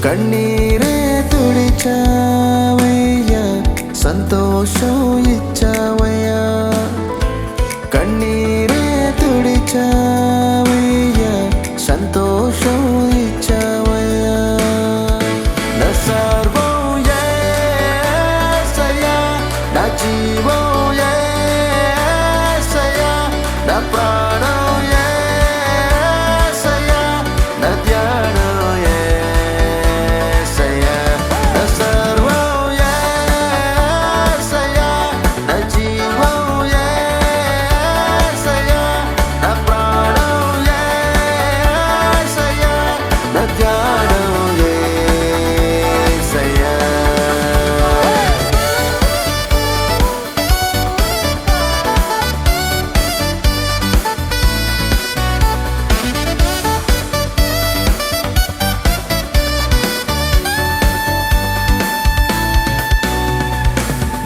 కన్నీరే తుడిచావయ్యా, సంతోషం ఇచ్చావయ్యా. కన్నీరే తుడిచావయ్యా, సంతోషం ఇచ్చావయ్యా. నా సర్వం యేసయ్యా, నా జీవం యేసయ్యా, నా ప్రాణం యేసయ్యా, నా ధ్యానం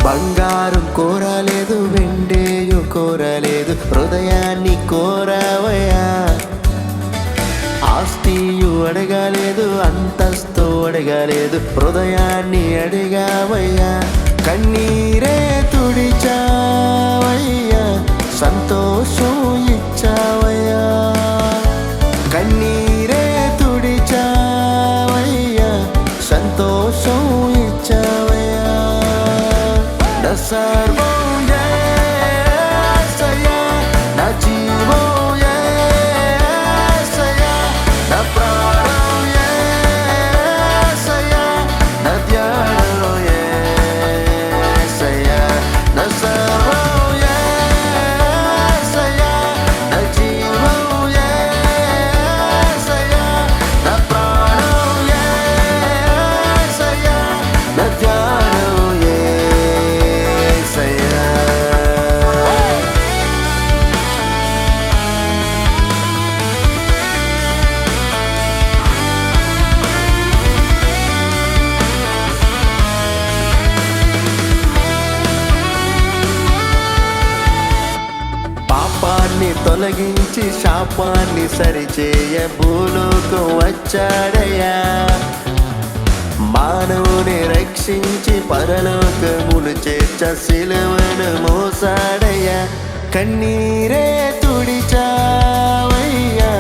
బంగారం కోరలేదు, వెండేయు కోరలేదు, హృదయాన్ని కోరావయ్యా. ఆస్తియు అడగలేదు, అంతస్తు అడగలేదు, హృదయాన్ని అడిగావయ్యా. కన్నీరే తుడిచావయ్యా, సంతోషం ఇచ్చావయ్యా. కన్నీరే తుడిచావయ్యా, సంతోషం ఇచ్చావయ్యా. నా సర్వం యేసయ్యా, నా జీవం యేసయ్యా, నా ప్రాణం యేసయ్యా, నా ధ్యానం యేసయ్యా. నా సర్వం యేసయ్యా, నా జీవం యేసయ్యా, నా ప్రాణం యేసయ్యా, నా ధ్యానం పాపాన్ని తొలగించి శాపాన్ని సరిచేయ భూలోకం వచ్చాడయ్యా. మానవుని రక్షించి పరలోకమును చేర్చ సిలువను మోసాడయ్యా. కన్నీరే తుడిచావయ్యా,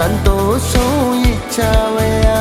సంతోషం ఇచ్చావయ్యా.